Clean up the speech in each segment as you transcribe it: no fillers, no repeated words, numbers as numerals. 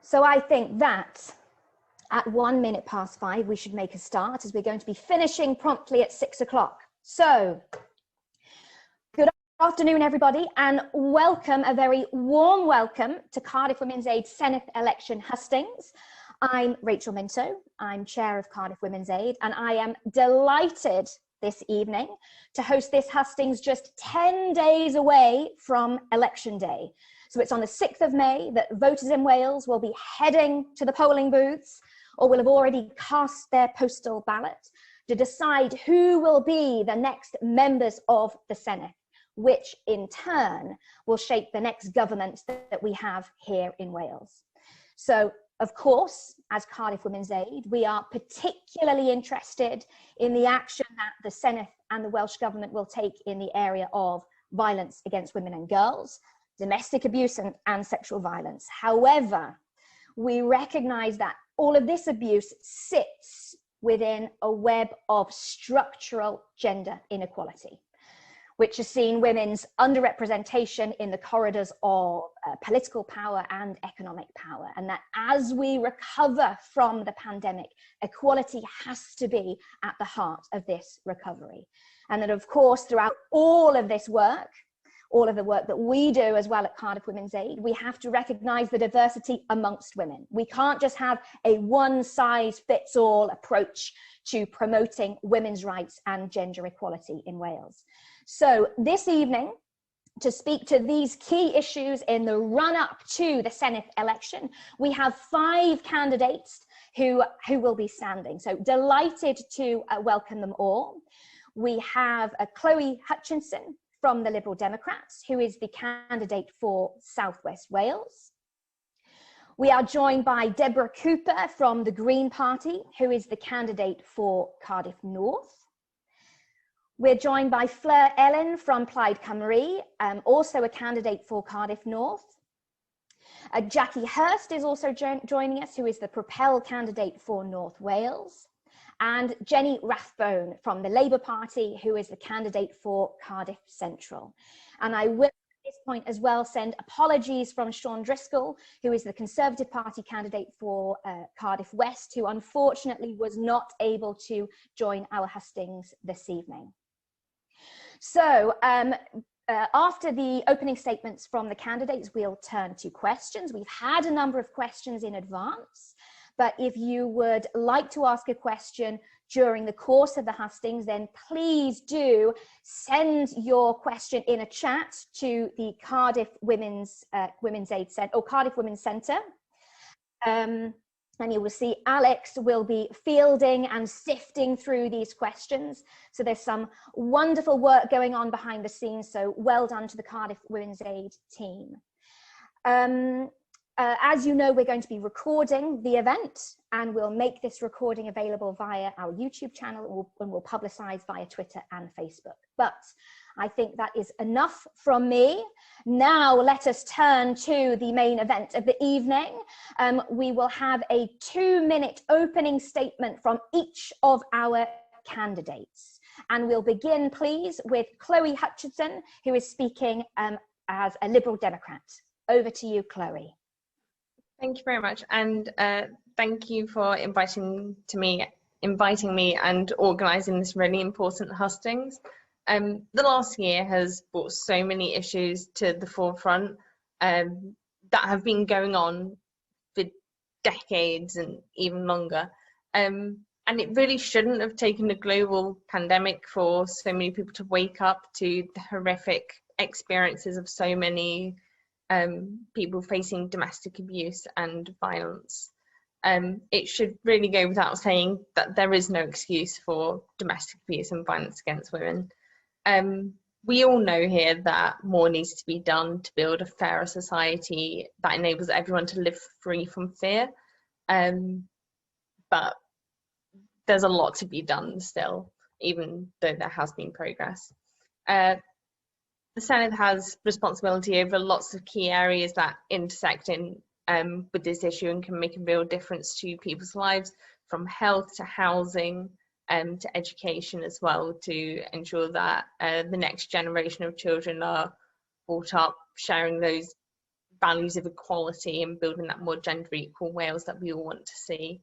So I think that at 5 minutes, we should make a start, as we're going to be finishing promptly at 6 o'clock. So good afternoon, everybody, and welcome, a very warm welcome to Cardiff Women's Aid Senedd election Hustings. I'm Rachel Minto, I'm chair of Cardiff Women's Aid, and I am delighted this evening to host this hustings just 10 days away from election day. So it's on the 6th of May that voters in Wales will be heading to the polling booths, or will have already cast their postal ballot, to decide who will be the next members of the Senedd, which in turn will shape the next government that we have here in Wales. So, of course, as Cardiff Women's Aid, we are particularly interested in the action that the Senedd and the Welsh Government will take in the area of violence against women and girls, domestic abuse and sexual violence. However, we recognise that all of this abuse sits within a web of structural gender inequality, which has seen women's underrepresentation in the corridors of political power and economic power. And that as we recover from the pandemic, equality has to be at the heart of this recovery. And that, of course, throughout all of this work, all of the work that we do as well at Cardiff Women's Aid, we have to recognise the diversity amongst women. We can't just have a one-size-fits-all approach to promoting women's rights and gender equality in Wales. So this evening, to speak to these key issues in the run-up to the Senedd election, we have 5 candidates who will be standing. So delighted to welcome them all. We have Chloe Hutchinson from the Liberal Democrats, who is the candidate for South West Wales. We are joined by Debra Cooper from the Green Party, who is the candidate for Cardiff North. We're joined by Fflur Elin from Plaid, Cymru, also a candidate for Cardiff North. Jacqui Hurst is also joining us, who is the Propel candidate for North Wales. And Jenny Rathbone from the Labour Party, who is the candidate for Cardiff Central. And I will at this point as well send apologies from Sean Driscoll, who is the Conservative Party candidate for Cardiff West, who unfortunately was not able to join our hustings this evening. So after the opening statements from the candidates, we'll turn to questions. We've had a number of questions in advance, but if you would like to ask a question during the course of the hustings, then please do send your question in a chat to the Cardiff Women's Aid Centre, or Cardiff Women's Centre. And you will see Alex will be fielding and sifting through these questions. So there's some wonderful work going on behind the scenes. So well done to the Cardiff Women's Aid team. As you know, we're going to be recording the event, and we'll make this recording available via our YouTube channel, and we'll publicise via Twitter and Facebook. But I think that is enough from me. Now let us turn to the main event of the evening. We will have a 2-minute opening statement from each of our candidates. And we'll begin, please, with Chloe Hutchinson, who is speaking as a Liberal Democrat. Over to you, Chloe. Thank you very much, and thank you for inviting me and organising this really important hustings. The last year has brought so many issues to the forefront that have been going on for decades and even longer. And it really shouldn't have taken a global pandemic for so many people to wake up to the horrific experiences of so many people facing domestic abuse and violence. It should really go without saying that there is no excuse for domestic abuse and violence against women. We all know here that more needs to be done to build a fairer society that enables everyone to live free from fear. But there's a lot to be done still, even though there has been progress. The Senedd has responsibility over lots of key areas that intersect with this issue and can make a real difference to people's lives, from health to housing to education as well, to ensure that the next generation of children are brought up sharing those values of equality and building that more gender equal Wales that we all want to see.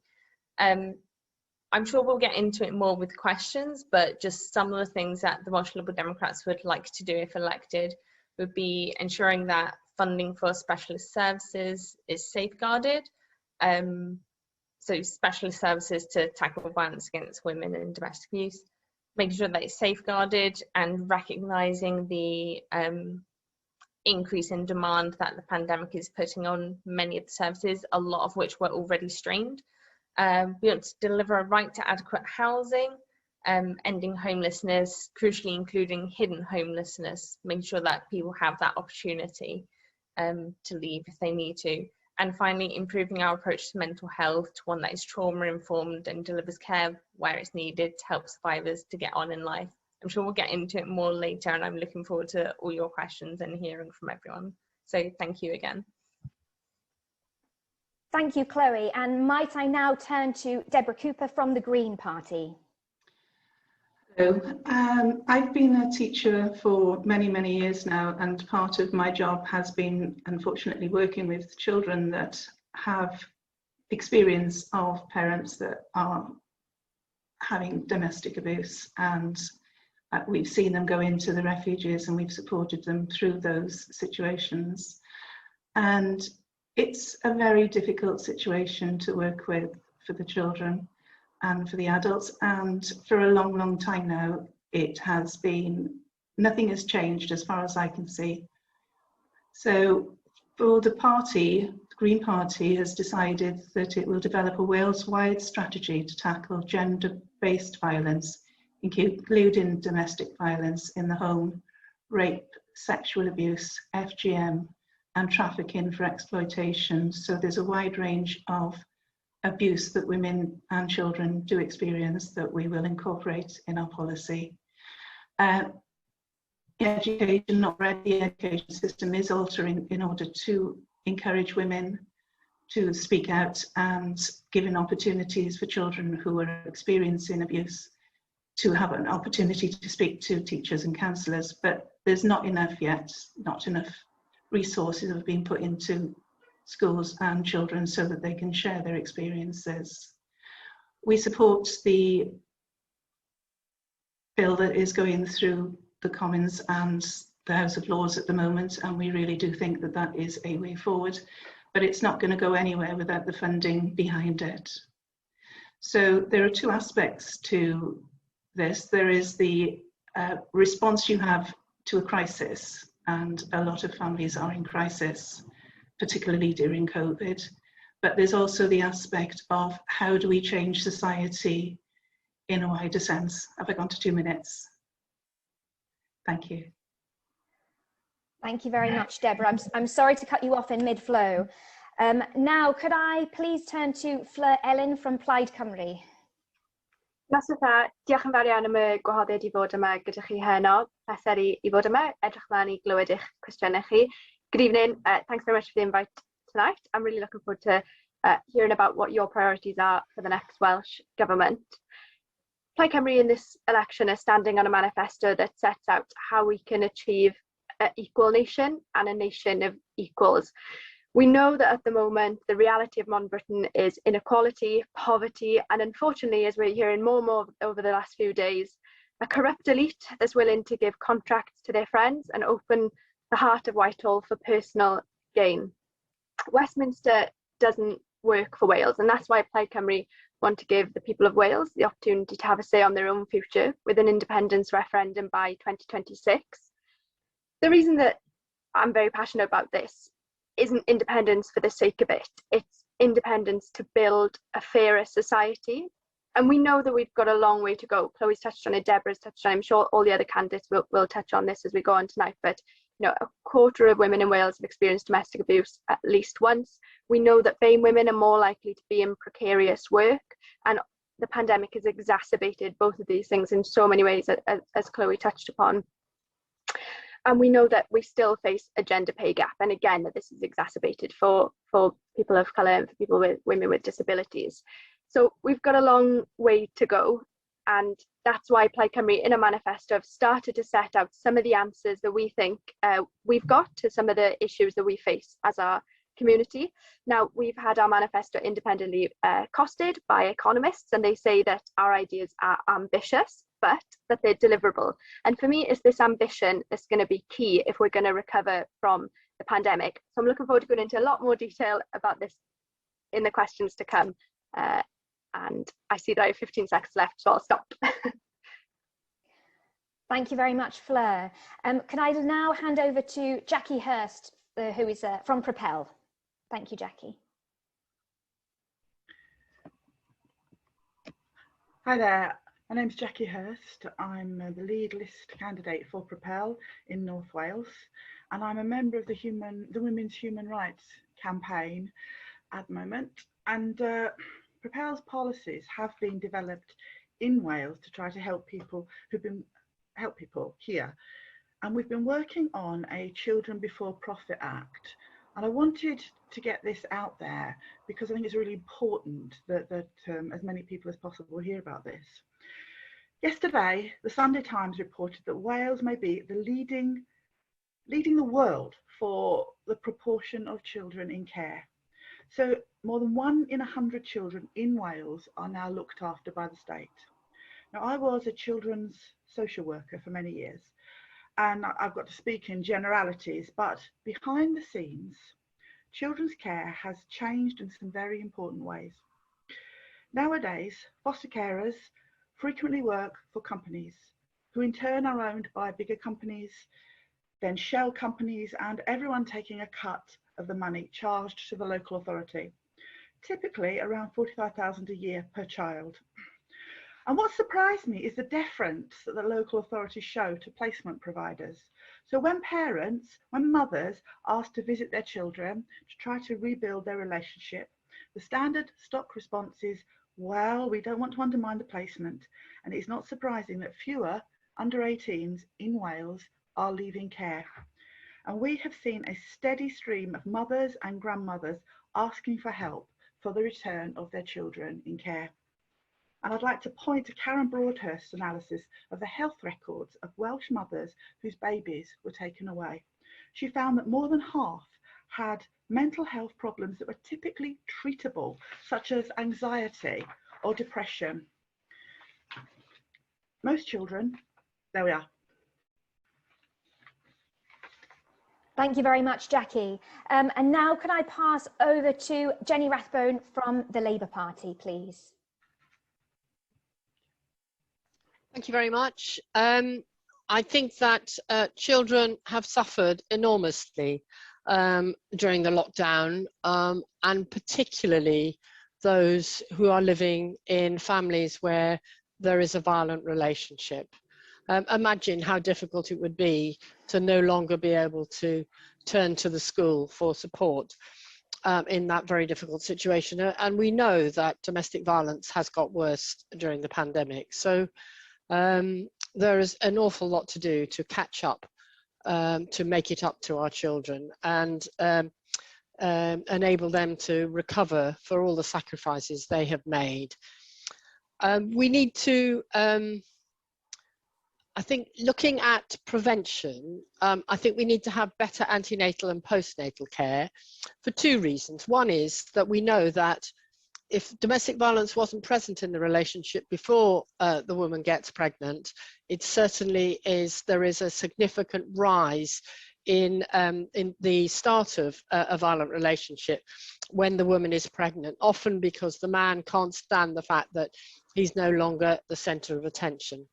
I'm sure we'll get into it more with questions, but just some of the things that the Welsh Liberal Democrats would like to do if elected would be ensuring that funding for specialist services is safeguarded. So specialist services to tackle violence against women and domestic abuse, making sure that it's safeguarded and recognising the increase in demand that the pandemic is putting on many of the services, a lot of which were already strained. We want to deliver a right to adequate housing, ending homelessness, crucially including hidden homelessness, making sure that people have that opportunity to leave if they need to. And finally, improving our approach to mental health to one that is trauma-informed and delivers care where it's needed to help survivors to get on in life. I'm sure we'll get into it more later, and I'm looking forward to all your questions and hearing from everyone. So thank you again. Thank you, Chloe. And might I now turn to Debra Cooper from the Green Party. Hello. I've been a teacher for many, many years now, and part of my job has been, unfortunately, working with children that have experience of parents that are having domestic abuse, and we've seen them go into the refuges and we've supported them through those situations. And it's a very difficult situation to work with for the children and for the adults, and for a long, long time now, it has been, nothing has changed as far as I can see. So for the party, the Green Party has decided that it will develop a Wales-wide strategy to tackle gender-based violence, including domestic violence in the home, rape, sexual abuse, FGM, and trafficking for exploitation. So there's a wide range of abuse that women and children do experience that we will incorporate in our policy. Education, already the education system is altering in order to encourage women to speak out and giving opportunities for children who are experiencing abuse to have an opportunity to speak to teachers and counsellors, but there's not enough yet, not enough resources have been put into schools and children so that they can share their experiences. We support the bill that is going through the Commons and the House of Lords at the moment, and we really do think that that is a way forward, but it's not going to go anywhere without the funding behind it. So there are two aspects to this. There is the response you have to a crisis, and a lot of families are in crisis, particularly during COVID, but there's also the aspect of how do we change society in a wider sense. Have I gone to 2 minutes? Thank you. Thank you very much, Debra. I'm sorry to cut you off in mid-flow. Now, could I please turn to Fflur Elin from Plaid Cymru? Diolch yn fawr iawn am y gwahoddiad I fod yma gyda chi heno. Pleser I fod yma, edrych mlaen I glywed eich cwestiynau chi. Good evening, thanks very much for the invite tonight. I'm really looking forward to hearing about what your priorities are for the next Welsh Government. Plaid Cymru in this election are standing on a manifesto that sets out how we can achieve an equal nation and a nation of equals. We know that at the moment, the reality of modern Britain is inequality, poverty, and unfortunately, as we're hearing more and more over the last few days, a corrupt elite that's willing to give contracts to their friends and open the heart of Whitehall for personal gain. Westminster doesn't work for Wales, and that's why Plaid Cymru want to give the people of Wales the opportunity to have a say on their own future with an independence referendum by 2026. The reason that I'm very passionate about this isn't independence for the sake of it. It's independence to build a fairer society. And we know that we've got a long way to go. Chloe's touched on it, Debra's touched on it. I'm sure all the other candidates will touch on this as we go on tonight. But you know, a quarter of women in Wales have experienced domestic abuse at least once. We know that BAME women are more likely to be in precarious work. And the pandemic has exacerbated both of these things in so many ways, as Chloe touched upon. And we know that we still face a gender pay gap. And again, that this is exacerbated for people of colour and for women with disabilities. So we've got a long way to go. And that's why Plaid Cymru in a manifesto have started to set out some of the answers that we think we've got to some of the issues that we face as our community. Now, we've had our manifesto independently costed by economists, and they say that our ideas are ambitious, but that they're deliverable. And for me, it's this ambition that's going to be key if we're going to recover from the pandemic. So I'm looking forward to going into a lot more detail about this in the questions to come. And I see that I have 15 seconds left, so I'll stop. Thank you very much, Fflur. Can I now hand over to Jacqui Hurst, who is from Propel. Thank you, Jacqui. Hi there, my name's Jacqui Hurst. I'm the lead list candidate for Propel in North Wales, and I'm a member of the Women's Human Rights campaign at the moment. And Propel's policies have been developed in Wales to try to help people here. And we've been working on a Children Before Profit Act. And I wanted to get this out there because I think it's really important that as many people as possible hear about this. Yesterday, the Sunday Times reported that Wales may be leading the world for the proportion of children in care. So more than 1 in 100 children in Wales are now looked after by the state. Now, I was a children's social worker for many years, and I've got to speak in generalities, but behind the scenes, children's care has changed in some very important ways. Nowadays, foster carers frequently work for companies who in turn are owned by bigger companies, then shell companies, and everyone taking a cut of the money charged to the local authority, typically around 45,000 a year per child. And what surprised me is the deference that the local authorities show to placement providers. So when mothers ask to visit their children to try to rebuild their relationship, the standard stock response is, well, we don't want to undermine the placement. And it's not surprising that fewer under 18s in Wales are leaving care. And we have seen a steady stream of mothers and grandmothers asking for help for the return of their children in care. And I'd like to point to Karen Broadhurst's analysis of the health records of Welsh mothers whose babies were taken away. She found that more than half had mental health problems that were typically treatable, such as anxiety or depression. Most children, there we are. Thank you very much, Jacqui. And now can I pass over to Jenny Rathbone from the Labour Party, please? Thank you very much. I think that children have suffered enormously during the lockdown, and particularly those who are living in families where there is a violent relationship. Imagine how difficult it would be to no longer be able to turn to the school for support in that very difficult situation. And we know that domestic violence has got worse during the pandemic. So there is an awful lot to do to catch up, to make it up to our children and enable them to recover for all the sacrifices they have made. We need to, I think, looking at prevention, I think we need to have better antenatal and postnatal care for 2 reasons. One is that we know that if domestic violence wasn't present in the relationship before the woman gets pregnant, it certainly is, there is a significant rise in the start of a violent relationship when the woman is pregnant, often because the man can't stand the fact that he's no longer the center of attention.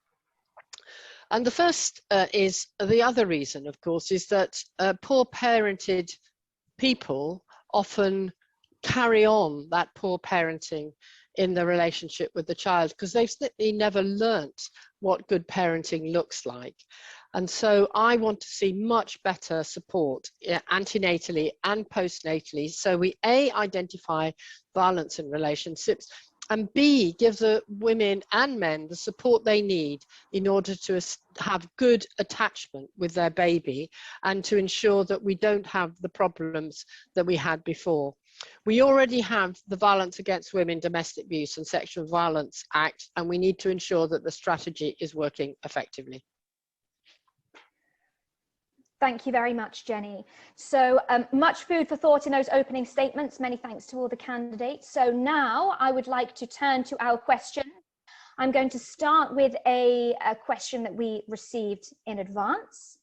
And the first is the other reason, of course, is that poor parented people often carry on that poor parenting in the relationship with the child because they've simply never learnt what good parenting looks like. And so I want to see much better support antenatally and postnatally, so we A, identify violence in relationships, and B, give the women and men the support they need in order to have good attachment with their baby and to ensure that we don't have the problems that we had before. We already have the Violence Against Women, Domestic Abuse and Sexual Violence Act, and we need to ensure that the strategy is working effectively. Thank you very much, Jenny. So much food for thought in those opening statements. Many thanks to all the candidates. So now I would like to turn to our questions. I'm going to start with a question that we received in advance.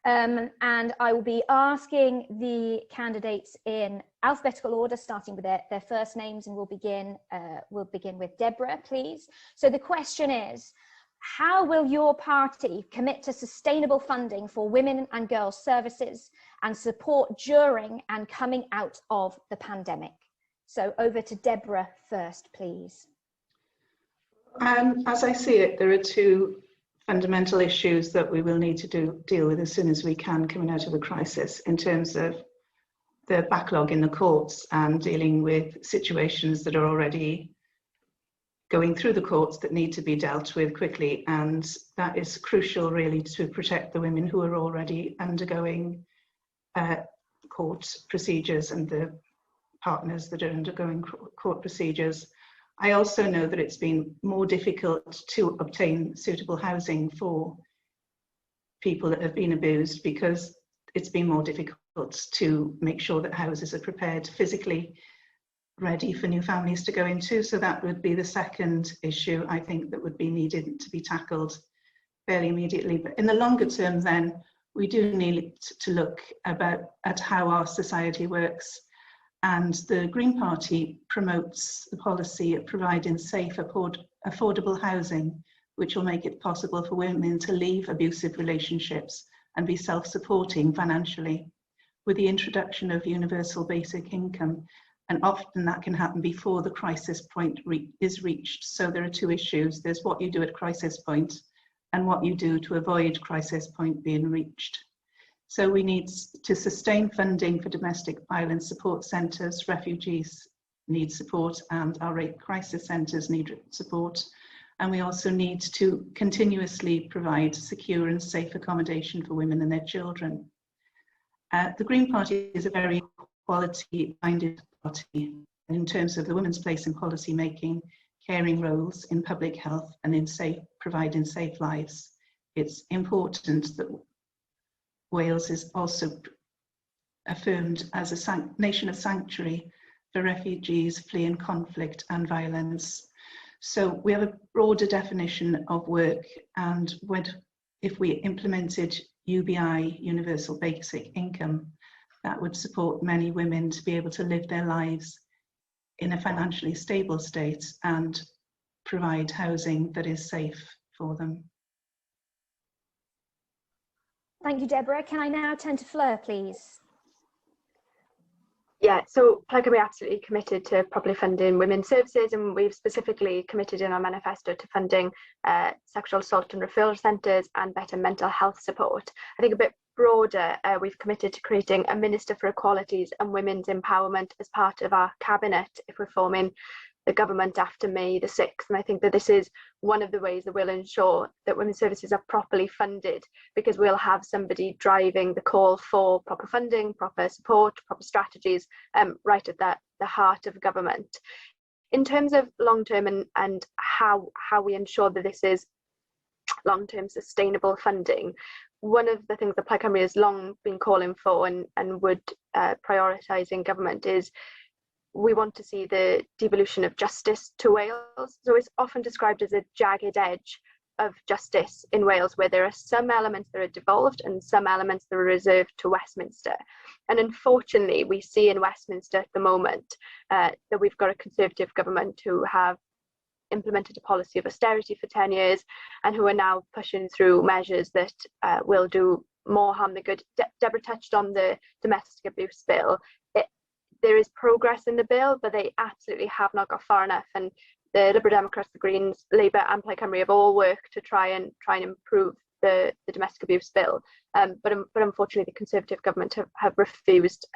And I will be asking the candidates in alphabetical order, starting with their first names, and we'll begin with Debra, please. So the question is, how will your party commit to sustainable funding for women and girls services and support during and coming out of the pandemic? So over to Debra first, please. As I see it, there are two fundamental issues that we will need to deal with as soon as we can coming out of the crisis, in terms of the backlog in the courts and dealing with situations that are already going through the courts that need to be dealt with quickly. And that is crucial, really, to protect the women who are already undergoing court procedures and the partners that are undergoing court procedures. I also know that it's been more difficult to obtain suitable housing for people that have been abused, because it's been more difficult to make sure that houses are prepared, physically ready for new families to go into. So that would be the second issue, I think, that would be needed to be tackled fairly immediately. But in the longer term, then, we do need to look at how our society works. And the Green Party promotes the policy of providing safe, affordable housing, which will make it possible for women to leave abusive relationships and be self-supporting financially, with the introduction of universal basic income. And often that can happen before the crisis point is reached. So there are two issues. There's what you do at crisis point and what you do to avoid crisis point being reached. So we need to sustain funding for domestic violence support centres. Refugees need support, and our rape crisis centres need support. And we also need to continuously provide secure and safe accommodation for women and their children. The Green Party is a very equality-minded party in terms of the women's place in policy making, caring roles in public health, and in providing safe lives. It's important that Wales is also affirmed as a nation of sanctuary for refugees fleeing conflict and violence. So we have a broader definition of work, and if we implemented UBI, Universal Basic Income, that would support many women to be able to live their lives in a financially stable state and provide housing that is safe for them. Thank you, Debra. Can I now turn to Fflur, please? Yeah, so Plaid Cymru absolutely committed to properly funding women's services, and we've specifically committed in our manifesto to funding sexual assault and referral centres and better mental health support. I think a bit broader, we've committed to creating a Minister for Equalities and Women's Empowerment as part of our cabinet if we're forming the government after May the 6th. And I think that this is one of the ways that we'll ensure that women's services are properly funded, because we'll have somebody driving the call for proper funding, proper support, proper strategies, right at the heart of government. In terms of long-term and how we ensure that this is long-term sustainable funding, one of the things that Plaid Cymru has long been calling for and would prioritise in government is we want to see the devolution of justice to Wales. So it's often described as a jagged edge of justice in Wales, where there are some elements that are devolved and some elements that are reserved to Westminster. And unfortunately, we see in Westminster at the moment that we've got a Conservative government who have implemented a policy of austerity for 10 years and who are now pushing through measures that will do more harm than good. Debra touched on the domestic abuse bill. There is progress in the bill, but they absolutely have not got far enough. And the Liberal Democrats, the Greens, Labour and Plaid Cymru have all worked to try and improve the domestic abuse bill. But unfortunately, the Conservative government have refused.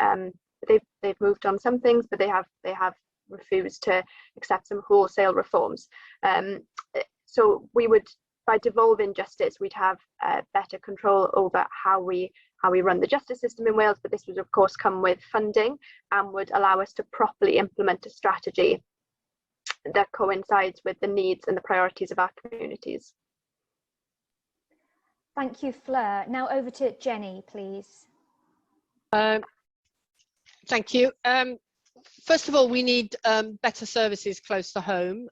They've moved on some things, but they have refused to accept some wholesale reforms. So we would, by devolving justice, we'd have better control over how we how we run the justice system in Wales, but this would of course come with funding and would allow us to properly implement a strategy that coincides with the needs and the priorities of our communities. Thank you, Fflur. Now over to Jenny, please. Thank you. First of all, we need better services close to home,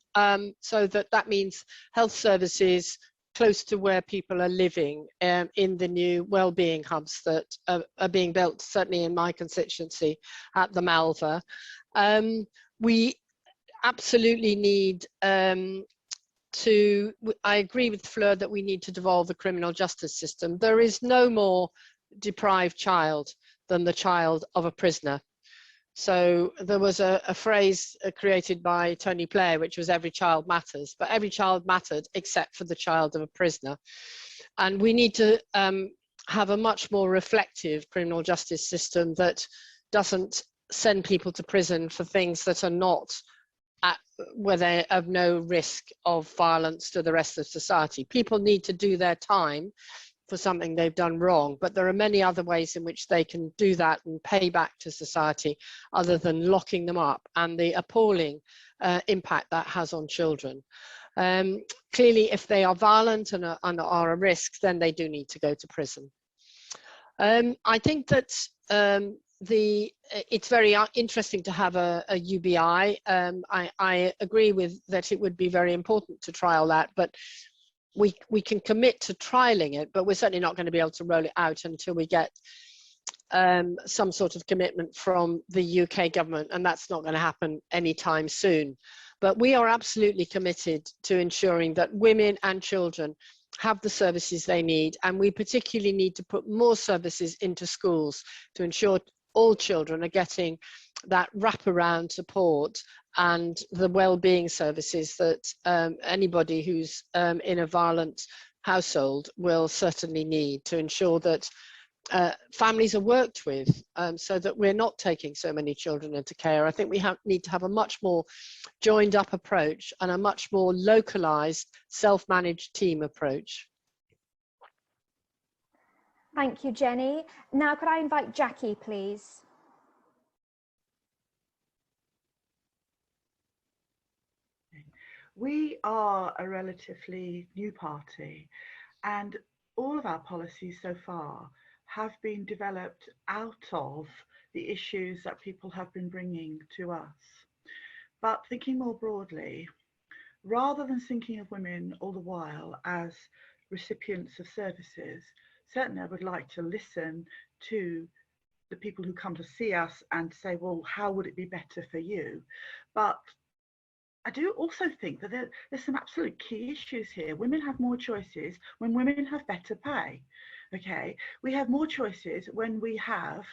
so that means health services close to where people are living, in the new wellbeing hubs that are being built, certainly in my constituency at the Malva. We absolutely need I agree with Fflur that we need to devolve the criminal justice system. There is no more deprived child than the child of a prisoner. So there was a phrase created by Tony Blair, which was every child matters, but every child mattered except for the child of a prisoner. And we need to have a much more reflective criminal justice system that doesn't send people to prison for things that are not where they have no risk of violence to the rest of society. People need to do their time for something they've done wrong, but there are many other ways in which they can do that and pay back to society other than locking them up, and the appalling impact that has on children. Clearly, if they are violent and are a risk, then they do need to go to prison. I think that it's very interesting to have a UBI. I agree with that it would be very important to trial that, but we can commit to trialing it, but we're certainly not going to be able to roll it out until we get some sort of commitment from the UK government, and that's not going to happen anytime soon. But we are absolutely committed to ensuring that women and children have the services they need, and we particularly need to put more services into schools to ensure all children are getting that wraparound support and the well-being services that anybody who's in a violent household will certainly need, to ensure that families are worked with, so that we're not taking so many children into care. I think we need to have a much more joined up approach and a much more localised, self-managed team approach. Thank you, Jenny. Now could I invite Jacqui, please? We are a relatively new party, and all of our policies so far have been developed out of the issues that people have been bringing to us. But thinking more broadly, rather than thinking of women all the while as recipients of services, certainly I would like to listen to the people who come to see us and say, well, how would it be better for you? But I do also think that there's some absolute key issues here. Women have more choices when women have better pay. Okay, we have more choices when we have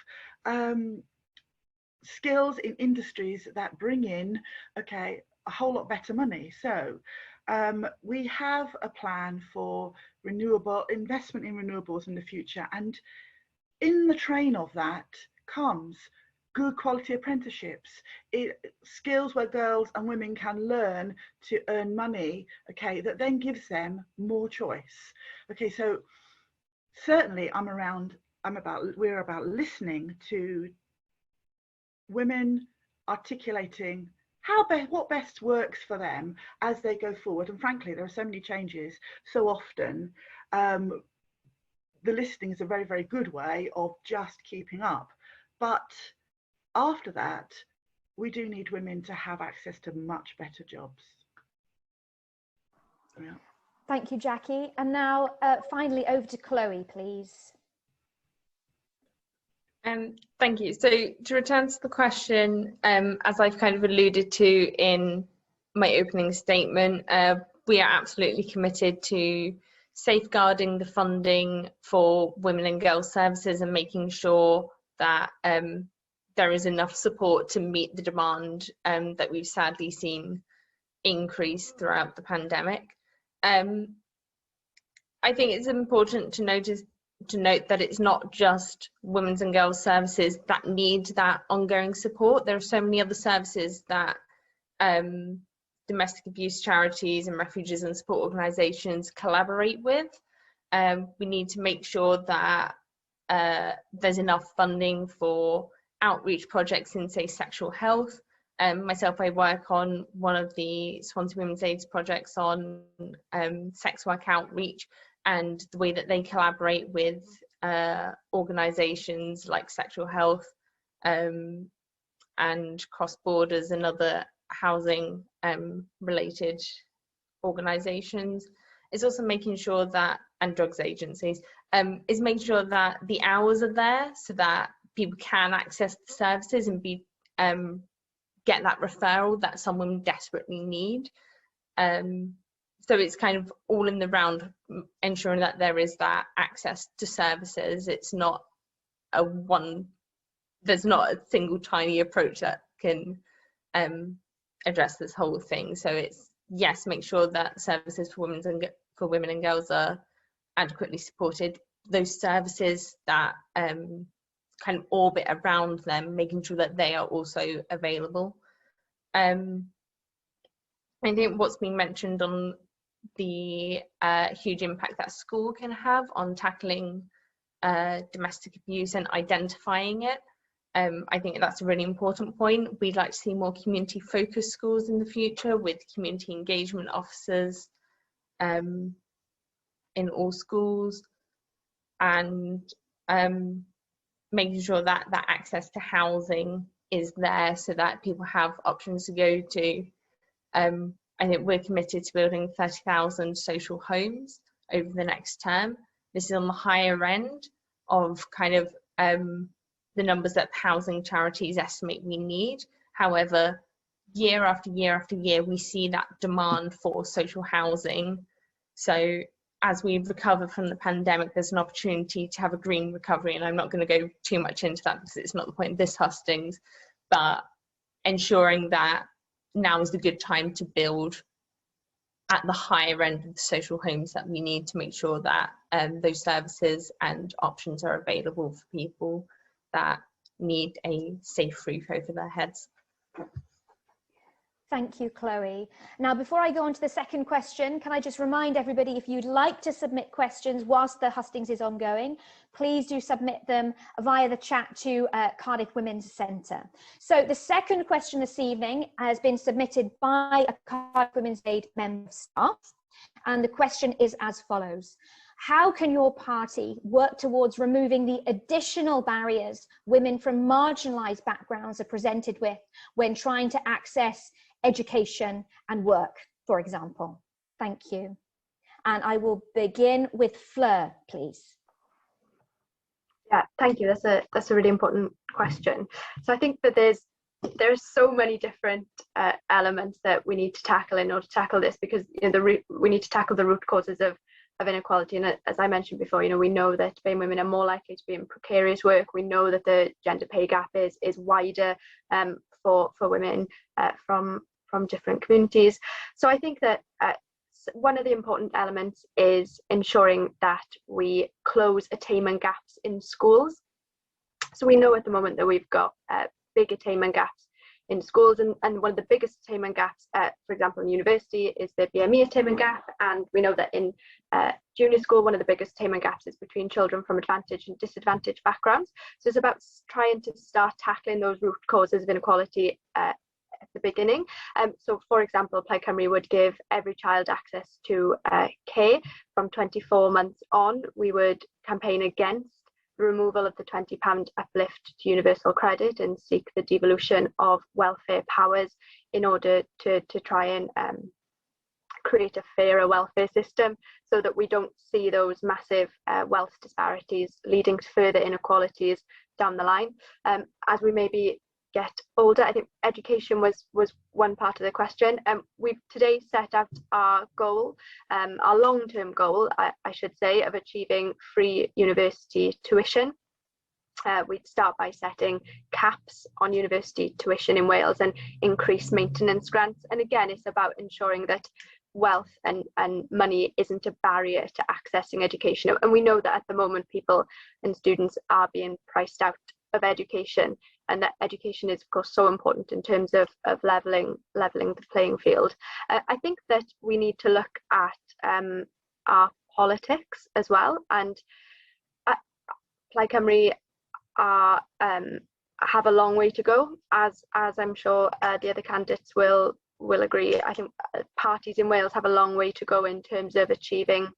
skills in industries that bring in, okay, a whole lot better money. So we have a plan for renewable investment in renewables in the future, and in the train of that comes good quality apprenticeships, skills where girls and women can learn to earn money, okay, that then gives them more choice. Okay, so certainly we're about listening to women, articulating what best works for them as they go forward. And frankly, there are so many changes so often. The listening is a very, very good way of just keeping up. But after that, we do need women to have access to much better jobs. Yeah. Thank you, Jacqui. And now finally over to Chloe, please. Thank you. So to return to the question, as I've kind of alluded to in my opening statement, we are absolutely committed to safeguarding the funding for women and girls services and making sure that there is enough support to meet the demand that we've sadly seen increase throughout the pandemic. I think it's important to note that it's not just women's and girls services that need that ongoing support. There are so many other services that domestic abuse charities and refugees and support organisations collaborate with. We need to make sure that there's enough funding for outreach projects in, say, sexual health. Myself, I work on one of the Swansea Women's Aid's projects on sex work outreach, and the way that they collaborate with organisations like sexual health and cross borders and other housing related organisations. It's also making sure that, and drugs agencies, is making sure that the hours are there so that people can access the services and be get that referral that some women desperately need. So it's kind of all in the round, ensuring that there is that access to services. It's not there's not a single tiny approach that can address this whole thing. So it's, yes, make sure that services for women and girls are adequately supported. Those services that kind of orbit around them, making sure that they are also available. I think what's been mentioned on the huge impact that school can have on tackling domestic abuse and identifying it. I think that's a really important point. We'd like to see more community focused schools in the future with community engagement officers in all schools, and making sure that that access to housing is there so that people have options to go to. I think we're committed to building 30,000 social homes over the next term. This is on the higher end of kind of the numbers that housing charities estimate we need. However, year after year after year, we see that demand for social housing. So as we recover from the pandemic, there's an opportunity to have a green recovery, and I'm not going to go too much into that because it's not the point of this hustings, but ensuring that now is the good time to build at the higher end of the social homes that we need to make sure that those services and options are available for people that need a safe roof over their heads. Thank you, Chloe. Now, before I go on to the second question, can I just remind everybody, if you'd like to submit questions whilst the hustings is ongoing, please do submit them via the chat to Cardiff Women's Centre. So the second question this evening has been submitted by a Cardiff Women's Aid member of staff, and the question is as follows. How can your party work towards removing the additional barriers women from marginalised backgrounds are presented with when trying to access education and work, for example? Thank you. And I will begin with Fflur, please. Yeah, thank you. That's a really important question. So I think that there's so many different elements that we need to tackle in order to tackle this, because we need to tackle the root causes of inequality. And as I mentioned before, we know that BAME women are more likely to be in precarious work. We know that the gender pay gap is wider for women from different communities. So I think that one of the important elements is ensuring that we close attainment gaps in schools. So we know at the moment that we've got big attainment gaps in schools, and one of the biggest attainment gaps, for example, in university, is the BME attainment gap. And we know that in junior school, one of the biggest attainment gaps is between children from advantaged and disadvantaged backgrounds. So it's about trying to start tackling those root causes of inequality at the beginning. So for example, Plaid Cymru would give every child access to care from 24 months on. We would campaign against the removal of the £20 uplift to universal credit and seek the devolution of welfare powers in order to try and create a fairer welfare system, so that we don't see those massive wealth disparities leading to further inequalities down the line. As we maybe get older, I think education was one part of the question. We've today set out our goal, our long-term goal, I should say, of achieving free university tuition. We'd start by setting caps on university tuition in Wales and increase maintenance grants. And again, it's about ensuring that wealth and money isn't a barrier to accessing education. And we know that at the moment people and students are being priced out of education, and that education is of course so important in terms of leveling the playing field. I think that we need to look at our politics as well, and Plaid Cymru are have a long way to go, as I'm sure the other candidates will agree. I think parties in Wales have a long way to go in terms of achieving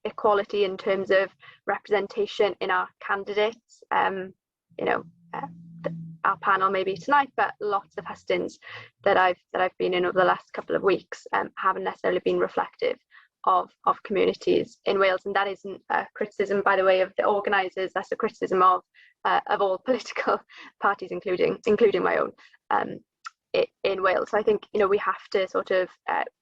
equality in terms of representation in our candidates. You know, our panel maybe tonight, but lots of hustings that I've been in over the last couple of weeks haven't necessarily been reflective of communities in Wales, and that isn't a criticism, by the way, of the organisers. That's a criticism of all political parties, including my own, in Wales. So I think, you know, we have to sort of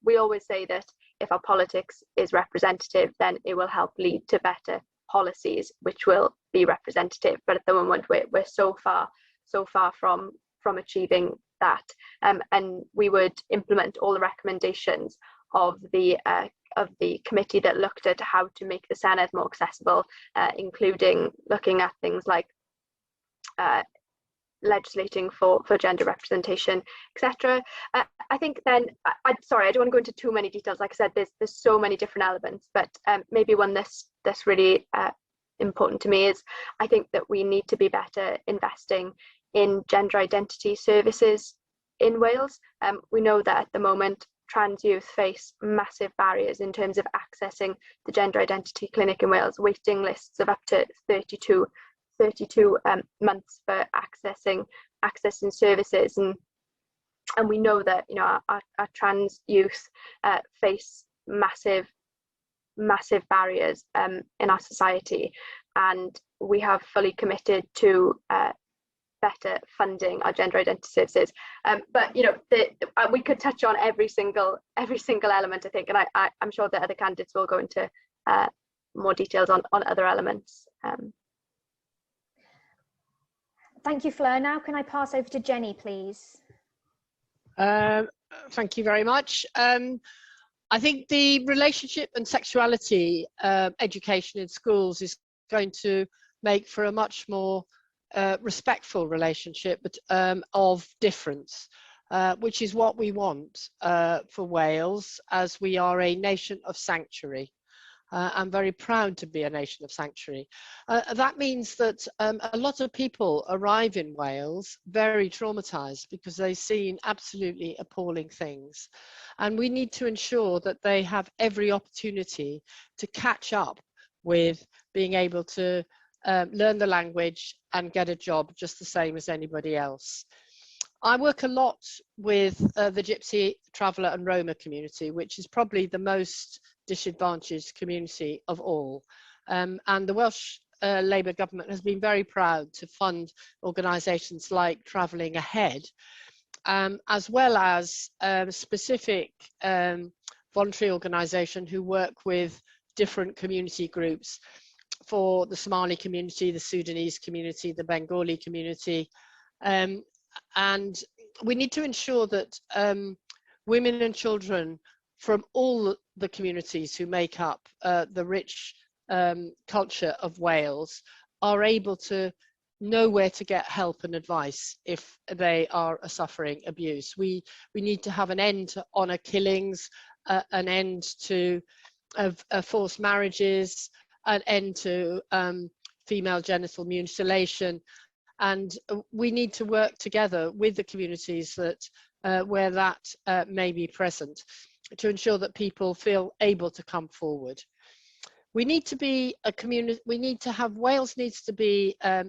we always say that if our politics is representative, then it will help lead to better policies which will be representative. But at the moment, we're so far from achieving that, and we would implement all the recommendations of the committee that looked at how to make the Senedd more accessible, including looking at things like legislating for gender representation, etc. I think then, sorry, I don't want to go into too many details. Like I said, there's so many different elements, but maybe one that's really important to me is I think that we need to be better investing in gender identity services in Wales. We know that at the moment trans youth face massive barriers in terms of accessing the gender identity clinic in Wales, waiting lists of up to 32 months for accessing services, and we know that, you know, our trans youth face massive barriers in our society, and we have fully committed to better funding our gender identity services. But you know, we could touch on every single element, I think, and I'm sure that other candidates will go into more details on other elements. Thank you, Fflur. Now can I pass over to Jenny, please? Thank you very much. I think the relationship and sexuality education in schools is going to make for a much more respectful relationship of difference, which is what we want for Wales, as we are a nation of sanctuary. I'm very proud to be a nation of sanctuary. That means that a lot of people arrive in Wales very traumatized because they've seen absolutely appalling things. And we need to ensure that they have every opportunity to catch up with being able to learn the language and get a job just the same as anybody else. I work a lot with the Gypsy, Traveller and Roma community, which is probably the most disadvantaged community of all. And the Welsh Labour government has been very proud to fund organisations like Travelling Ahead, as well as specific voluntary organisation who work with different community groups for the Somali community, the Sudanese community, the Bengali community. And we need to ensure that women and children from all the communities who make up the rich culture of Wales are able to know where to get help and advice if they are suffering abuse. We need to have an end to honour killings, an end to forced marriages, an end to female genital mutilation, and we need to work together with the communities that where that may be present, to ensure that people feel able to come forward. We need to be a community, Wales needs to be a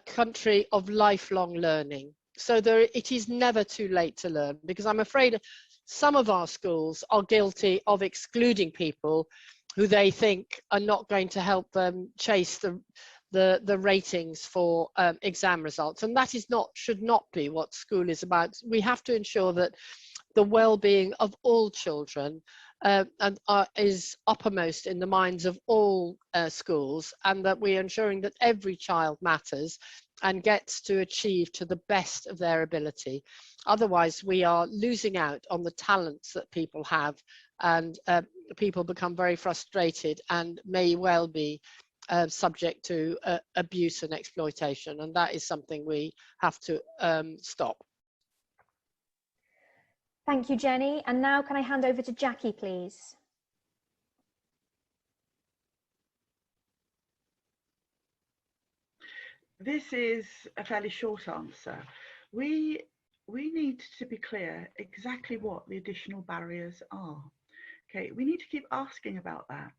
country of lifelong learning. So it is never too late to learn, because I'm afraid some of our schools are guilty of excluding people who they think are not going to help them chase the ratings for exam results. And that should not be what school is about. We have to ensure that the well-being of all children is uppermost in the minds of all schools, and that we're ensuring that every child matters and gets to achieve to the best of their ability. Otherwise, we are losing out on the talents that people have, and people become very frustrated and may well be subject to abuse and exploitation, and that is something we have to stop. Thank you, Jenny. And now can I hand over to Jacqui, please? this is a fairly short answer. We need to be clear exactly what the additional barriers are. Okay, we need to keep asking about that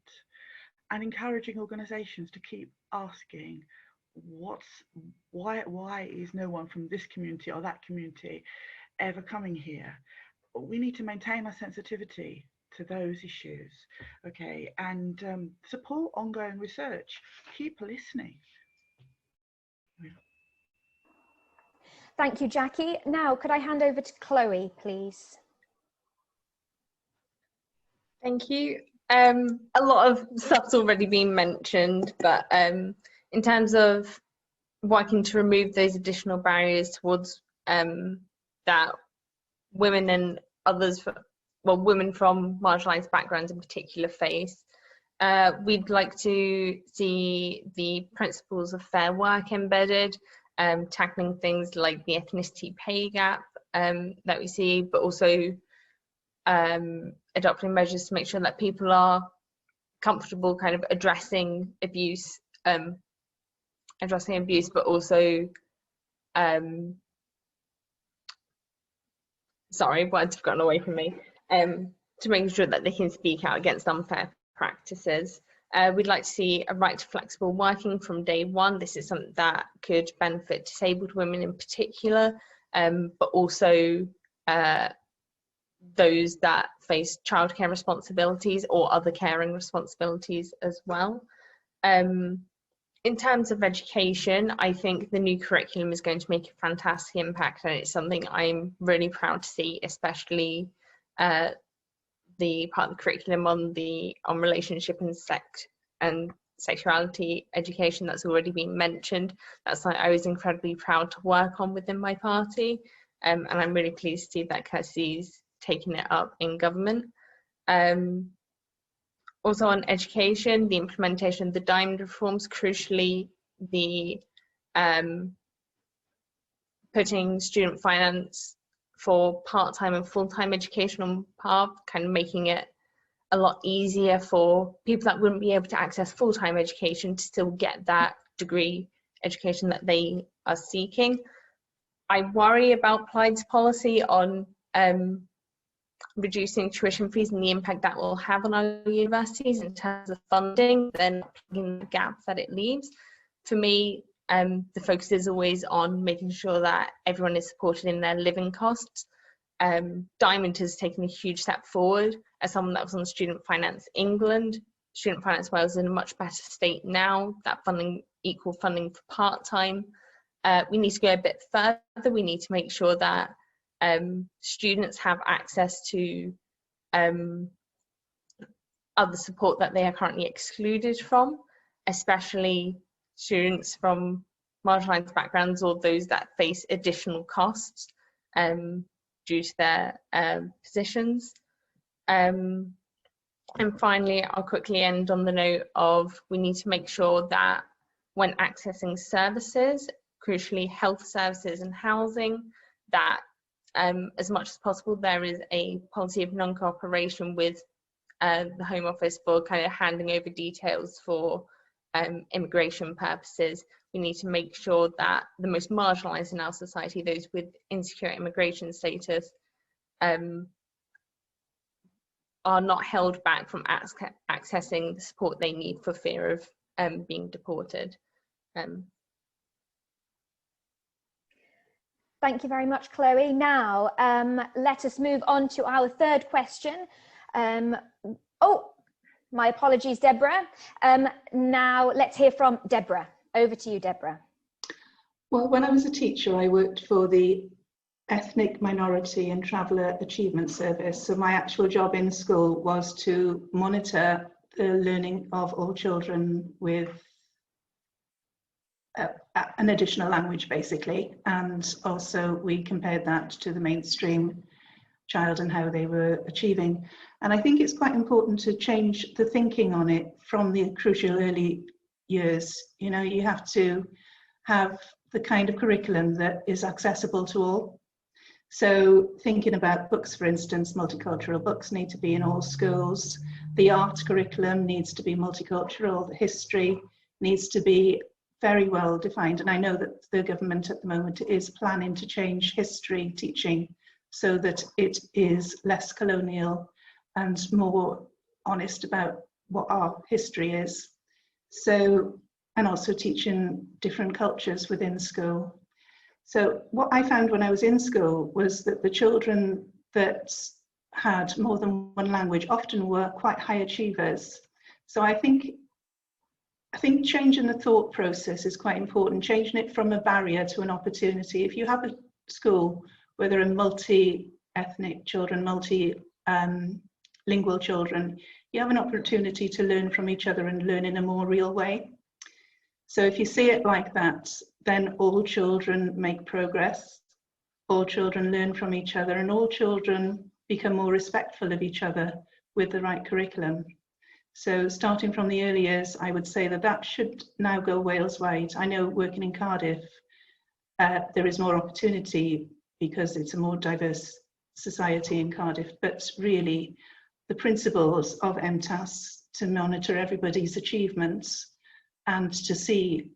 and encouraging organisations to keep asking why is no one from this community or that community ever coming here. We need to maintain our sensitivity to those issues, okay, and support ongoing research. Keep listening. Thank you, Jacqui. Now, could I hand over to Chloe, please? Thank you. A lot of stuff's already been mentioned, but in terms of working to remove those additional barriers towards that women and others, well, women from marginalised backgrounds in particular face, we'd like to see the principles of fair work embedded, tackling things like the ethnicity pay gap that we see, but also adopting measures to make sure that people are comfortable kind of addressing abuse, but also sorry, words have gotten away from me, to make sure that they can speak out against unfair practices. We'd like to see a right to flexible working from day one. This is something that could benefit disabled women in particular, but also those that face childcare responsibilities or other caring responsibilities as well. In terms of education, I think the new curriculum is going to make a fantastic impact, and it's something I'm really proud to see, especially the part of the curriculum on relationship and sexuality education that's already been mentioned. That's something I was incredibly proud to work on within my party, and I'm really pleased to see that Kirsty's taking it up in government. Also on education, the implementation of the diamond reforms, crucially the putting student finance for part-time and full-time education on par, kind of making it a lot easier for people that wouldn't be able to access full-time education to still get that degree education that they are seeking. I worry about Plaid's policy on reducing tuition fees and the impact that will have on our universities in terms of funding, then plugging the gap that it leaves. For me, the focus is always on making sure that everyone is supported in their living costs. Diamond has taken a huge step forward. As someone that was on Student Finance England, Student Finance Wales is in a much better state now. That funding, equal funding for part-time. We need to go a bit further. We need to make sure that students have access to other support that they are currently excluded from, especially students from marginalised backgrounds or those that face additional costs due to their positions. And finally, I'll quickly end on the note of we need to make sure that when accessing services, crucially health services and housing, that as much as possible there is a policy of non-cooperation with the Home Office for kind of handing over details for immigration purposes. We need to make sure that the most marginalised in our society, those with insecure immigration status, are not held back from accessing the support they need for fear of being deported. Thank you very much, Chloe. Now, let us move on to our third question. Oh, my apologies, Debra. Now, let's hear from Debra. Over to you, Debra. Well, when I was a teacher, I worked for the Ethnic Minority and Traveller Achievement Service. So my actual job in school was to monitor the learning of all children with an additional language, basically, and also we compared that to the mainstream child and how they were achieving. And I think it's quite important to change the thinking on it from the crucial early years. You know, you have to have the kind of curriculum that is accessible to all. So thinking about books, for instance, multicultural books need to be in all schools. The art curriculum needs to be multicultural. The history needs to be very well defined, and I know that the government at the moment is planning to change history teaching so that it is less colonial and more honest about what our history is. So, and also teaching different cultures within school. So what I found when I was in school was that the children that had more than one language often were quite high achievers. So I think changing the thought process is quite important, changing it from a barrier to an opportunity. If you have a school where there are multi-ethnic children, multi-lingual children, you have an opportunity to learn from each other and learn in a more real way. So if you see it like that, then all children make progress, all children learn from each other, and all children become more respectful of each other with the right curriculum. So starting from the early years, I would say that that should now go Wales-wide. I know working in Cardiff, there is more opportunity because it's a more diverse society in Cardiff, but really the principles of MTAS to monitor everybody's achievements and to see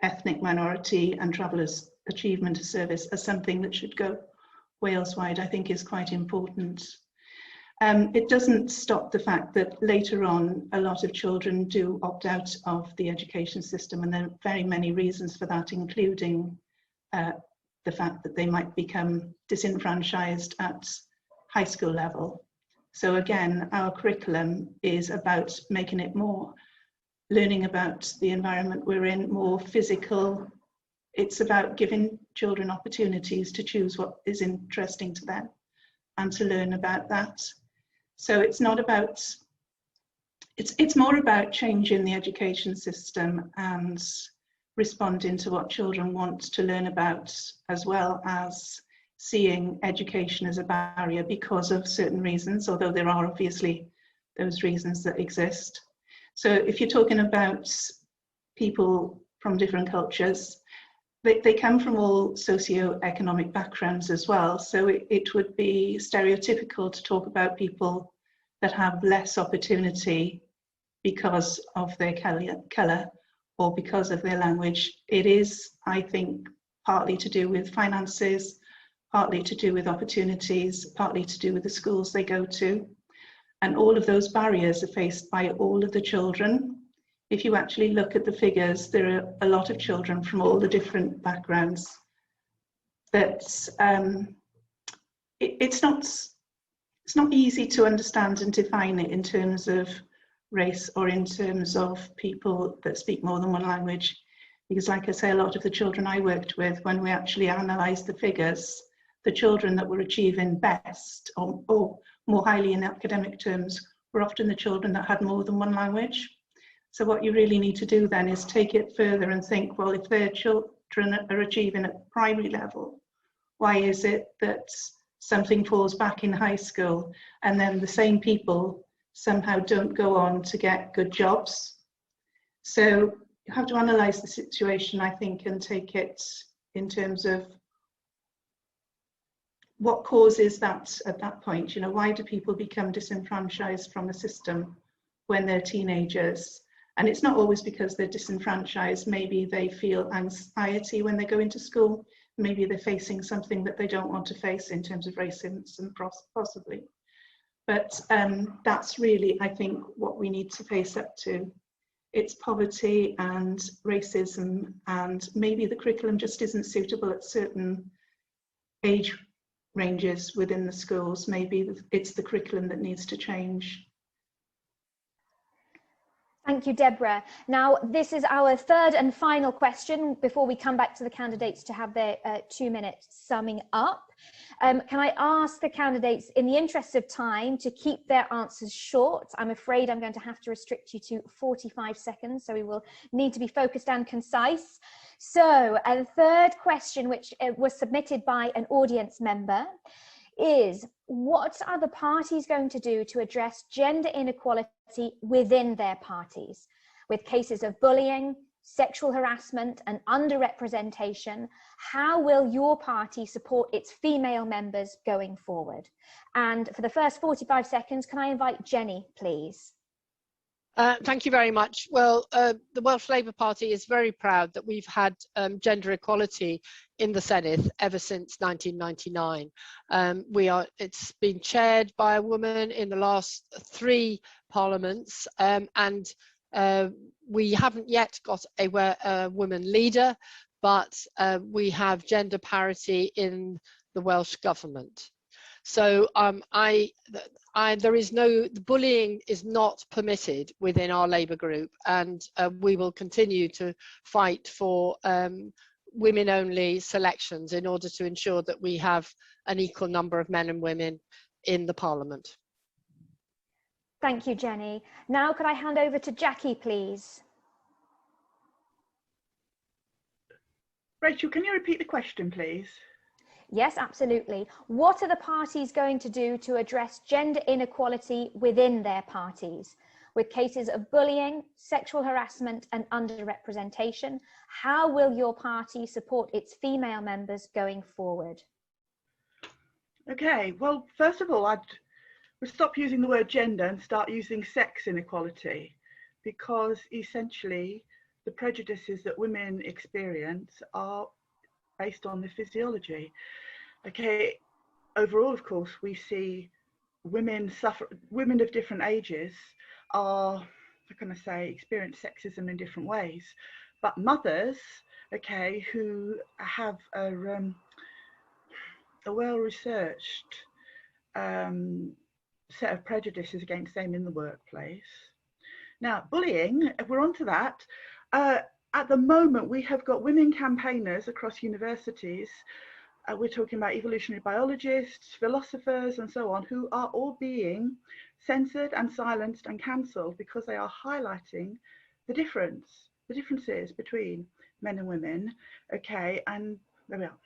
ethnic minority and travellers' achievement of service as something that should go Wales-wide, I think is quite important. It doesn't stop the fact that later on a lot of children do opt out of the education system, and there are very many reasons for that, including the fact that they might become disenfranchised at high school level. So again, our curriculum is about making it more learning about the environment we're in, more physical. It's about giving children opportunities to choose what is interesting to them and to learn about that. So it's not about, it's more about changing the education system and responding to what children want to learn about, as well as seeing education as a barrier because of certain reasons, although there are obviously those reasons that exist. So if you're talking about people from different cultures, they come from all socio-economic backgrounds as well. So it would be stereotypical to talk about people that have less opportunity because of their colour or because of their language. It is, I think, partly to do with finances, partly to do with opportunities, partly to do with the schools they go to. And all of those barriers are faced by all of the children. If you actually look at the figures, there are a lot of children from all the different backgrounds. That it's not easy to understand and define it in terms of race or in terms of people that speak more than one language. Because like I say, a lot of the children I worked with, when we actually analysed the figures, the children that were achieving best or more highly in academic terms were often the children that had more than one language. So what you really need to do then is take it further and think, well, if their children are achieving at primary level, why is it that something falls back in high school and then the same people somehow don't go on to get good jobs? So you have to analyse the situation, I think, and take it in terms of what causes that at that point. You know, why do people become disenfranchised from the system when they're teenagers? And it's not always because they're disenfranchised. Maybe they feel anxiety when they go into school. Maybe they're facing something that they don't want to face in terms of racism, possibly. But that's really, I think, what we need to face up to. It's poverty and racism, and maybe the curriculum just isn't suitable at certain age ranges within the schools. Maybe it's the curriculum that needs to change. Thank you, Debra. Now, this is our third and final question before we come back to the candidates to have their 2-minute summing up. Can I ask the candidates, in the interest of time, to keep their answers short? I'm afraid I'm going to have to restrict you to 45 seconds, so we will need to be focused and concise. So, the third question, which was submitted by an audience member, is what are the parties going to do to address gender inequality within their parties? With cases of bullying, sexual harassment and underrepresentation, how will your party support its female members going forward? And for the first 45 seconds, can I invite Jenny, please? Thank you very much. Well, the Welsh Labour Party is very proud that we've had gender equality in the Senedd ever since 1999. It's been chaired by a woman in the last 3 parliaments, and we haven't yet got a woman leader, but we have gender parity in the Welsh government. So the bullying is not permitted within our Labour group, and we will continue to fight for women-only selections in order to ensure that we have an equal number of men and women in the Parliament. Thank you, Jenny. Now could I hand over to Jacqui, please? Rachel, can you repeat the question, please? Yes, absolutely. What are the parties going to do to address gender inequality within their parties? With cases of bullying, sexual harassment and underrepresentation, how will your party support its female members going forward? Okay, well, first of all, we'll stop using the word gender and start using sex inequality, because essentially the prejudices that women experience are based on the physiology. Okay, overall, of course, we see women of different ages experience sexism in different ways. But mothers, okay, who have a well-researched set of prejudices against them in the workplace. Now, bullying, if we're onto that, at the moment, we have got women campaigners across universities. We're talking about evolutionary biologists, philosophers, and so on, who are all being censored and silenced and cancelled because they are highlighting the differences between men and women. Okay, and there we are.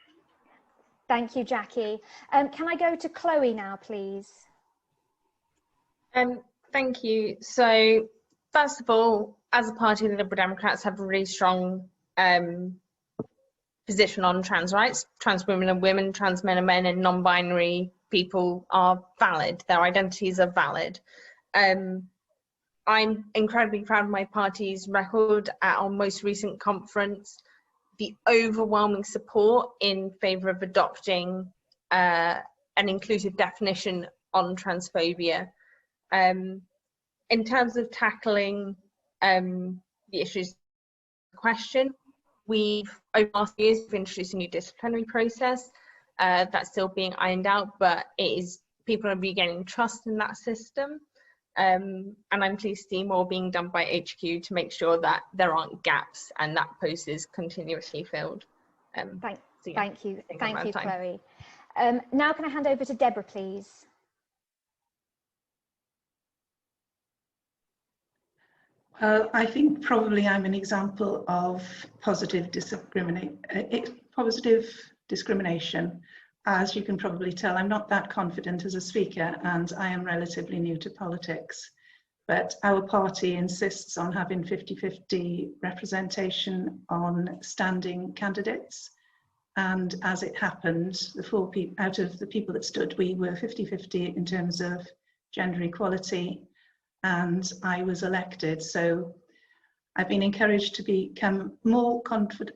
Thank you, Jacqui. Can I go to Chloe now, please? Thank you. So, first of all, as a party, the Liberal Democrats have a really strong position on trans rights. Trans women and women, trans men and men, and non-binary people are valid. Their identities are valid. I'm incredibly proud of my party's record at our most recent conference. The overwhelming support in favour of adopting an inclusive definition on transphobia. In terms of tackling the issues question, over the last years, we've introduced a new disciplinary process that's still being ironed out, but people are regaining trust in that system. And I'm pleased to see more being done by HQ to make sure that there aren't gaps and that post is continuously filled. Thank you, Chloe. Now can I hand over to Debra, please? Well, I think probably I'm an example of positive discrimination. As you can probably tell, I'm not that confident as a speaker and I am relatively new to politics. But our party insists on having 50-50 representation on standing candidates. And as it happened, the 4 people out of the people that stood, we were 50-50 in terms of gender equality. And I was elected. So I've been encouraged to become more confident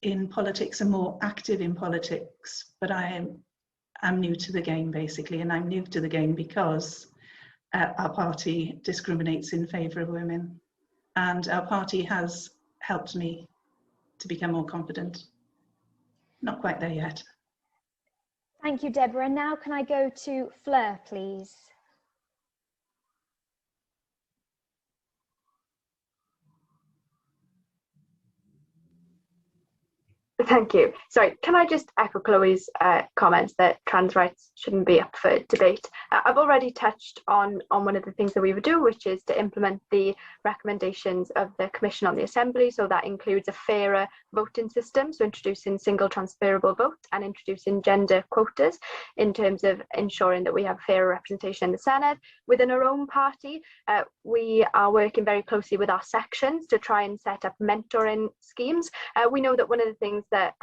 in politics and more active in politics, but I'm new to the game basically, and I'm new to the game because our party discriminates in favour of women, and our party has helped me to become more confident. Not quite there yet. Thank you, Debra. And now can I go to Fflur, please? Thank you. Sorry, can I just echo Chloe's comments that trans rights shouldn't be up for debate? I've already touched on one of the things that we would do, which is to implement the recommendations of the Commission on the Assembly. So that includes a fairer voting system, so introducing single transferable votes and introducing gender quotas in terms of ensuring that we have fairer representation in the Senedd. Within our own party, we are working very closely with our sections to try and set up mentoring schemes. We know that one of the things that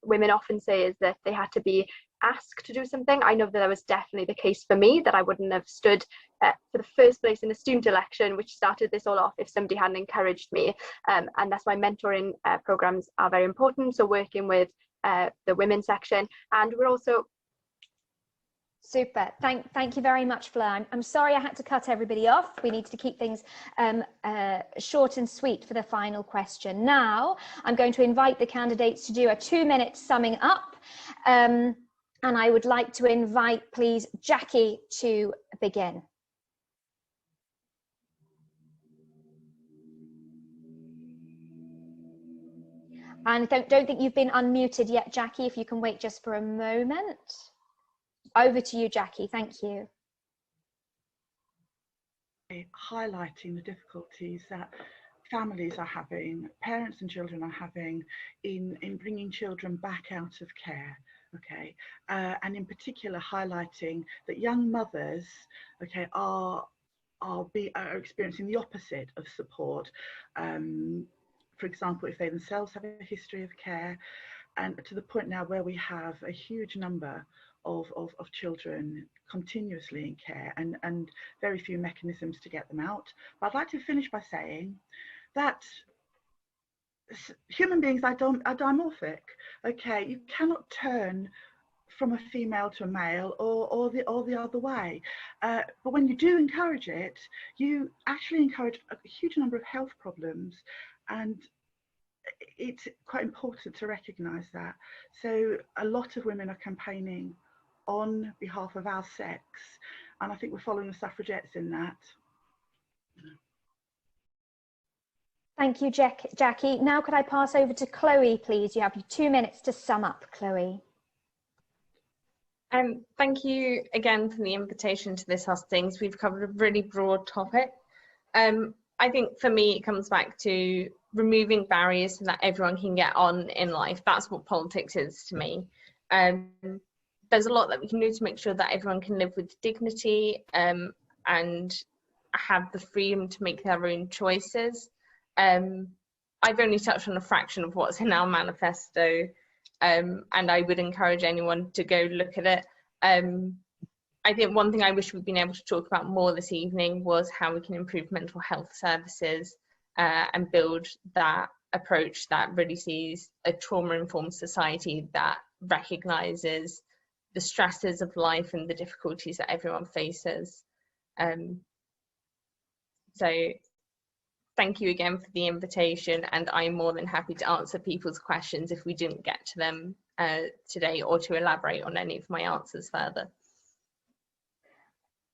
women often say is that they had to be asked to do something. I know that was definitely the case for me, that I wouldn't have stood for the first place in a student election, which started this all off, if somebody hadn't encouraged me. And that's why mentoring programs are very important. So working with the women's section, and we're also super. Thank you very much, Fflur. I'm sorry I had to cut everybody off. We need to keep things short and sweet for the final question. Now I'm going to invite the candidates to do a 2-minute summing up. And I would like to invite, please, Jacqui to begin. And don't think you've been unmuted yet, Jacqui, if you can wait just for a moment. Over to you, Jacqui. Thank you. Highlighting the difficulties that families are having, parents and children are having in bringing children back out of care. Okay, and in particular highlighting that young mothers, okay, are experiencing the opposite of support. For example, if they themselves have a history of care, and to the point now where we have a huge number of children continuously in care and very few mechanisms to get them out. But I'd like to finish by saying that human beings are dimorphic. Okay, you cannot turn from a female to a male or the other way. But when you do encourage it, you actually encourage a huge number of health problems, and it's quite important to recognise that. So a lot of women are campaigning on behalf of our sex, and I think we're following the suffragettes in that. Thank you, Jacqui. Now could I pass over to Chloe, please? You have 2 minutes to sum up, Chloe. Thank you again for the invitation to this Hustings. We've covered a really broad topic. I think for me, it comes back to removing barriers so that everyone can get on in life. That's what politics is to me. There's a lot that we can do to make sure that everyone can live with dignity and have the freedom to make their own choices. I've only touched on a fraction of what's in our manifesto, and I would encourage anyone to go look at it. I think one thing I wish we'd been able to talk about more this evening was how we can improve mental health services and build that approach that really sees a trauma-informed society that recognises the stresses of life and the difficulties that everyone faces. So thank you again for the invitation, and I'm more than happy to answer people's questions if we didn't get to them today, or to elaborate on any of my answers further.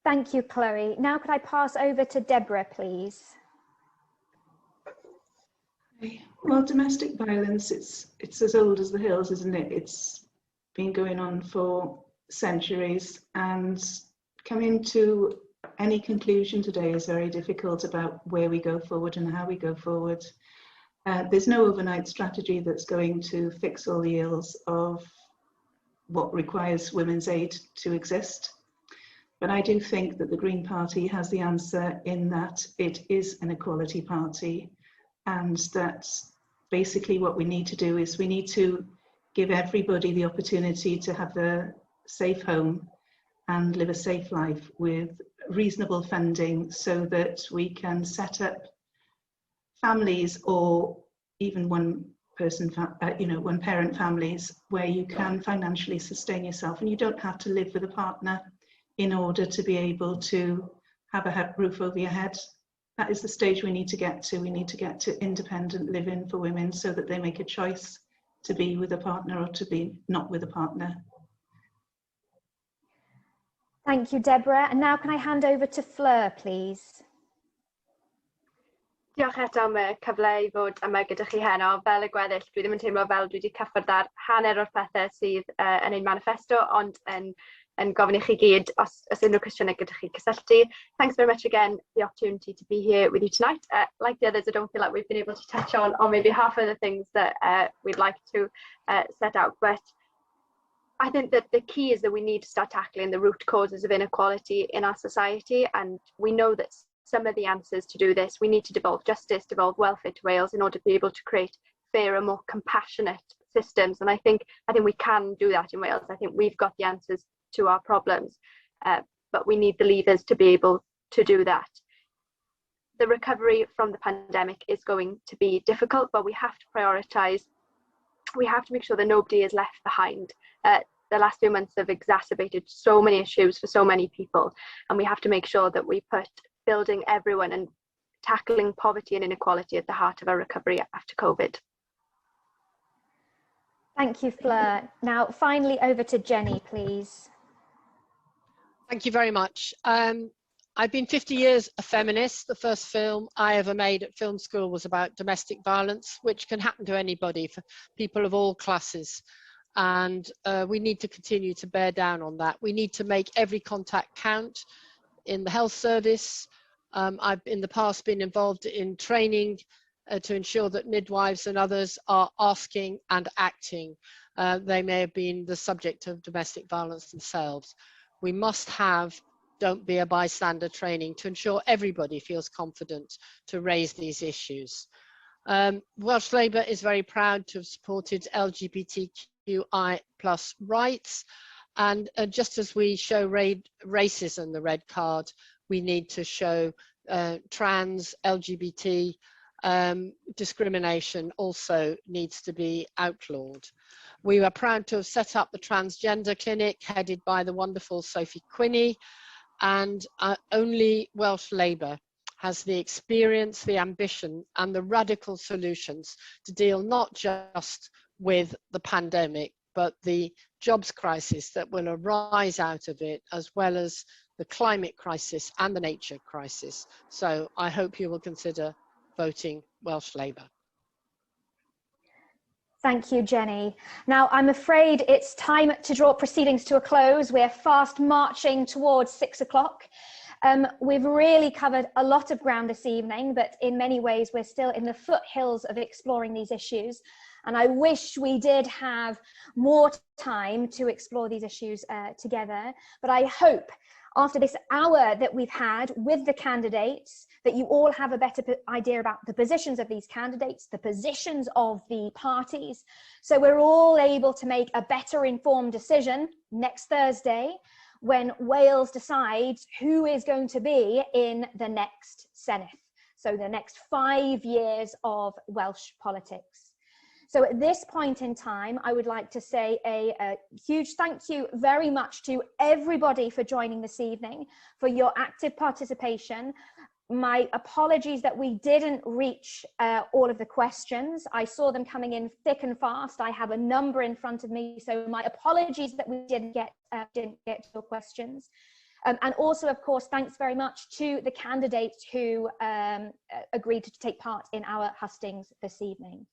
Thank you, Chloe. Now could I pass over to Debra, please? Well, domestic violence, it's as old as the hills, isn't it? It's been going on for centuries, and coming to any conclusion today is very difficult about where we go forward and how we go forward. There's no overnight strategy that's going to fix all the ills of what requires women's aid to exist. But I do think that the Green Party has the answer, in that it is an equality party, and that basically what we need to do is we need to give everybody the opportunity to have a safe home and live a safe life with reasonable funding, so that we can set up families, or even one parent families, where you can financially sustain yourself and you don't have to live with a partner in order to be able to have a roof over your head. That is the stage we need to get to. We need to get to independent living for women, so that they make a choice to be with a partner or to be not with a partner. Thank you, Debra. And now can I hand over to Fflur, please? Diolch eto am y cyfle I fod yma gyda chi heno. Fel y gweddill, dwi ddim yn teimlo fel dwi wedi cyffwrdd ar hanner o'r pethau sydd yn ein manifesto, ond yn gofyn I chi gyd os unrhyw cwestiynau gyda chi cysylltu. Thanks very much again for the opportunity to be here with you tonight. Like the others, I don't feel like we've been able to touch on maybe half of the things that we'd like to set out, but I think that the key is that we need to start tackling the root causes of inequality in our society, and we know that some of the answers to do this, we need to devolve justice, devolve welfare to Wales in order to be able to create fairer, more compassionate systems. And I think we can do that in Wales. I think we've got the answers to our problems, but we need the levers to be able to do that. The recovery from the pandemic is going to be difficult, but we have to prioritise. We have to make sure that nobody is left behind. The last few months have exacerbated so many issues for so many people, and we have to make sure that we put building everyone and tackling poverty and inequality at the heart of our recovery after COVID. Thank you, Fflur. Now, finally, over to Jenny, please. Thank you very much. I've been 50 years a feminist. The first film I ever made at film school was about domestic violence, which can happen to anybody, for people of all classes. And we need to continue to bear down on that. We need to make every contact count in the health service. I've in the past been involved in training to ensure that midwives and others are asking and acting. They may have been the subject of domestic violence themselves. We must have don't be a bystander training to ensure everybody feels confident to raise these issues. Welsh Labour is very proud to have supported LGBTQI+ rights, and just as we show racism the red card, we need to show trans, LGBT discrimination also needs to be outlawed. We are proud to have set up the transgender clinic headed by the wonderful Sophie Quinney, and only Welsh Labour has the experience, the ambition and the radical solutions to deal not just with the pandemic, but the jobs crisis that will arise out of it, as well as the climate crisis and the nature crisis. So I hope you will consider voting Welsh Labour. Thank you, Jenny. Now, I'm afraid it's time to draw proceedings to a close. We're fast marching towards 6 o'clock. We've really covered a lot of ground this evening, but in many ways, we're still in the foothills of exploring these issues. And I wish we did have more time to explore these issues together. But I hope after this hour that we've had with the candidates, that you all have a better idea about the positions of these candidates, the positions of the parties, so we're all able to make a better informed decision next Thursday when Wales decides who is going to be in the next Senedd, so the next 5 years of Welsh politics. So at this point in time, I would like to say a huge thank you very much to everybody for joining this evening, for your active participation. My apologies that we didn't reach all of the questions. I saw them coming in thick and fast. I have a number in front of me, so my apologies that we didn't get to your questions. And also, of course, thanks very much to the candidates who agreed to take part in our hustings this evening.